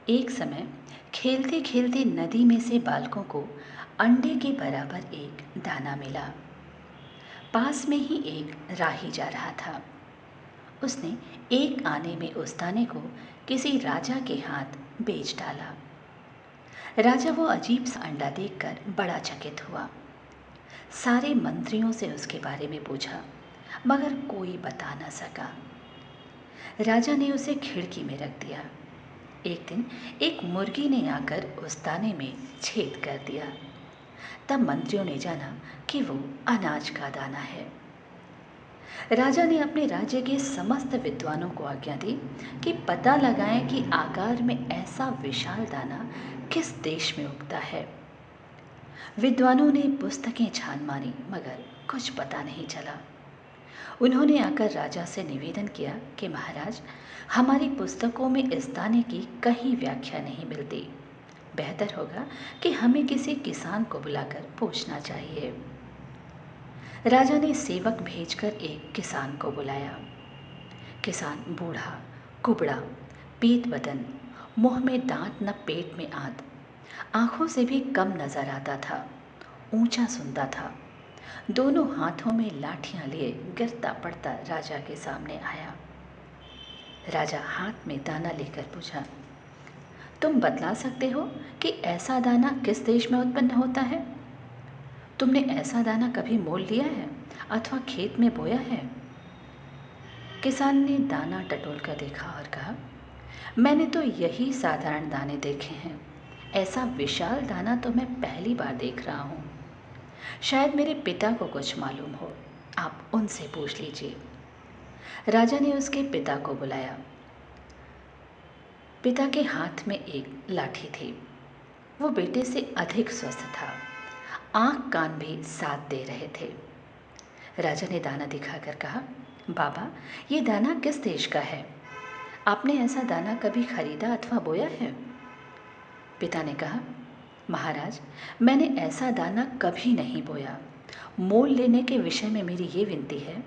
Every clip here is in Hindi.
एक समय खेलते खेलते नदी में से बालकों को अंडे के बराबर एक दाना मिला। पास में ही एक राही जा रहा था। उसने एक आने में उस दाने को किसी राजा के हाथ बेच डाला। राजा वो अजीब सा अंडा देखकर बड़ा चकित हुआ। सारे मंत्रियों से उसके बारे में पूछा, मगर कोई बता न सका। राजा ने उसे खिड़की में रख दिया। एक दिन एक मुर्गी ने आकर उस दाने में छेद कर दिया। तब मंत्रियों ने जाना कि वो अनाज का दाना है। राजा ने अपने राज्य के समस्त विद्वानों को आज्ञा दी कि पता लगाएं कि आकार में ऐसा विशाल दाना किस देश में उगता है। विद्वानों ने पुस्तकें छान मारी, मगर कुछ पता नहीं चला। उन्होंने आकर राजा से निवेदन किया कि महाराज, हमारी पुस्तकों में इस दाने की कहीं व्याख्या नहीं मिलती। बेहतर होगा कि हमें किसी किसान को बुलाकर पूछना चाहिए। राजा ने सेवक भेजकर एक किसान को बुलाया। किसान बूढ़ा, कुबड़ा, पीत बदन, मुंह में दांत न पेट में आंत, आंखों से भी कम नजर आता था, ऊंचा सुनता था। दोनों हाथों में लाठियां लिए गिरता पड़ता राजा के सामने आया। राजा हाथ में दाना लेकर पूछा, तुम बतला सकते हो कि ऐसा दाना किस देश में उत्पन्न होता है? तुमने ऐसा दाना कभी मोल लिया है अथवा खेत में बोया है? किसान ने दाना टटोल कर देखा और कहा, मैंने तो यही साधारण दाने देखे हैं। ऐसा विशाल दाना तो मैं पहली बार देख रहा हूँ। शायद मेरे पिता को कुछ मालूम हो, आप उनसे पूछ लीजिए। राजा ने उसके पिता को बुलाया। पिता के हाथ में एक लाठी थी। वो बेटे से अधिक स्वस्थ था। आंख कान भी साथ दे रहे थे। राजा ने दाना दिखाकर कहा, बाबा, ये दाना किस देश का है? आपने ऐसा दाना कभी खरीदा अथवा बोया है? पिता ने कहा, महाराज, मैंने ऐसा दाना कभी नहीं बोया। मोल लेने के विषय में मेरी ये विनती है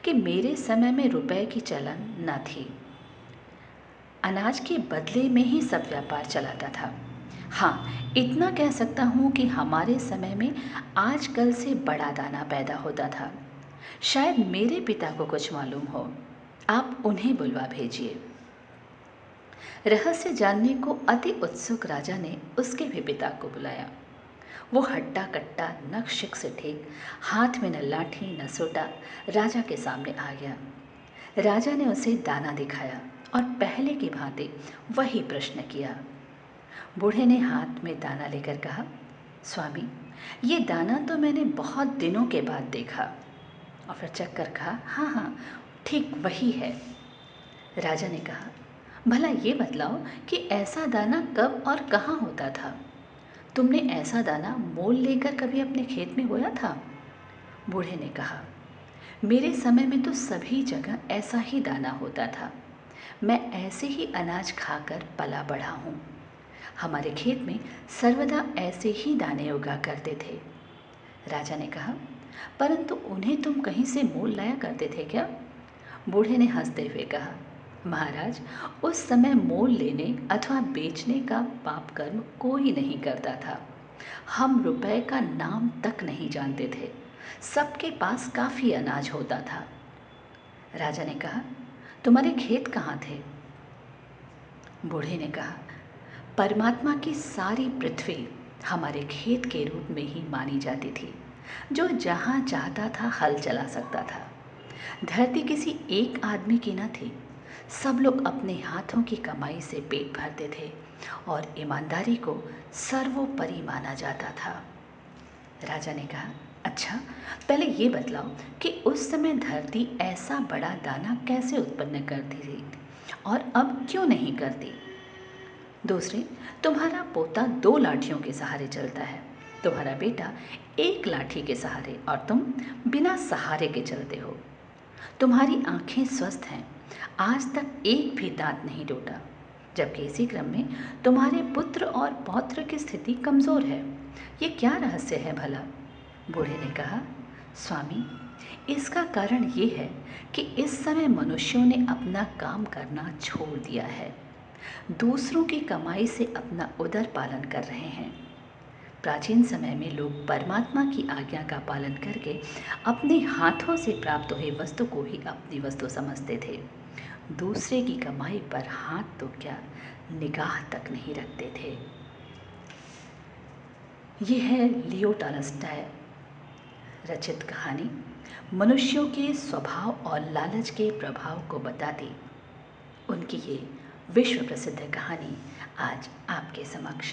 कि मेरे समय में रुपए की चलन न थी। अनाज के बदले में ही सब व्यापार चलाता था। हाँ, इतना कह सकता हूँ कि हमारे समय में आजकल से बड़ा दाना पैदा होता था। शायद मेरे पिता को कुछ मालूम हो, आप उन्हें बुलवा भेजिए। रहस्य जानने को अति उत्सुक राजा ने उसके भी पिता को बुलाया। वो हट्टा कट्टा नक-शिक से ठीक, हाथ में न लाठी न सोटा, राजा के सामने आ गया। राजा ने उसे दाना दिखाया और पहले की भांति वही प्रश्न किया। बूढ़े ने हाथ में दाना लेकर कहा, स्वामी, ये दाना तो मैंने बहुत दिनों के बाद देखा। और फिर चख कर कहा, हाँ हाँ, ठीक वही है। राजा ने कहा, भला ये बतलाओ कि ऐसा दाना कब और कहाँ होता था? तुमने ऐसा दाना मोल लेकर कभी अपने खेत में बोया था? बूढ़े ने कहा, मेरे समय में तो सभी जगह ऐसा ही दाना होता था। मैं ऐसे ही अनाज खाकर पला बढ़ा हूँ। हमारे खेत में सर्वदा ऐसे ही दाने उगा करते थे। राजा ने कहा, परंतु उन्हें तुम कहीं से मोल लाया करते थे क्या? बूढ़े ने हंसते हुए कहा, महाराज, उस समय मोल लेने अथवा बेचने का पाप कर्म कोई नहीं करता था। हम रुपए का नाम तक नहीं जानते थे। सबके पास काफी अनाज होता था। राजा ने कहा, तुम्हारे खेत कहाँ थे? बूढ़े ने कहा, परमात्मा की सारी पृथ्वी हमारे खेत के रूप में ही मानी जाती थी। जो जहाँ चाहता था हल चला सकता था। धरती किसी एक आदमी की न थी। सब लोग अपने हाथों की कमाई से पेट भरते थे और ईमानदारी को सर्वोपरि माना जाता था। राजा ने कहा, अच्छा, पहले ये बतलाओ कि उस समय धरती ऐसा बड़ा दाना कैसे उत्पन्न करती थी और अब क्यों नहीं करती? दूसरे, तुम्हारा पोता 2 लाठियों के सहारे चलता है, तुम्हारा बेटा एक लाठी के सहारे और तुम बिना सहारे के चलते हो। तुम्हारी आंखें स्वस्थ हैं, आज तक एक भी दांत नहीं टूटा, जबकि इसी क्रम में तुम्हारे पुत्र और पौत्र की स्थिति कमज़ोर है। ये क्या रहस्य है भला? बूढ़े ने कहा, स्वामी, इसका कारण ये है कि इस समय मनुष्यों ने अपना काम करना छोड़ दिया है। दूसरों की कमाई से अपना उदर पालन कर रहे हैं। प्राचीन समय में लोग परमात्मा की आज्ञा का पालन करके अपने हाथों से प्राप्त हुई वस्तु को ही अपनी वस्तु समझते थे। दूसरे की कमाई पर हाथ तो क्या, निगाह तक नहीं रखते थे। ये है लियो टॉलस्टॉय रचित कहानी, मनुष्यों के स्वभाव और लालच के प्रभाव को बताती उनकी ये विश्व प्रसिद्ध कहानी आज आपके समक्ष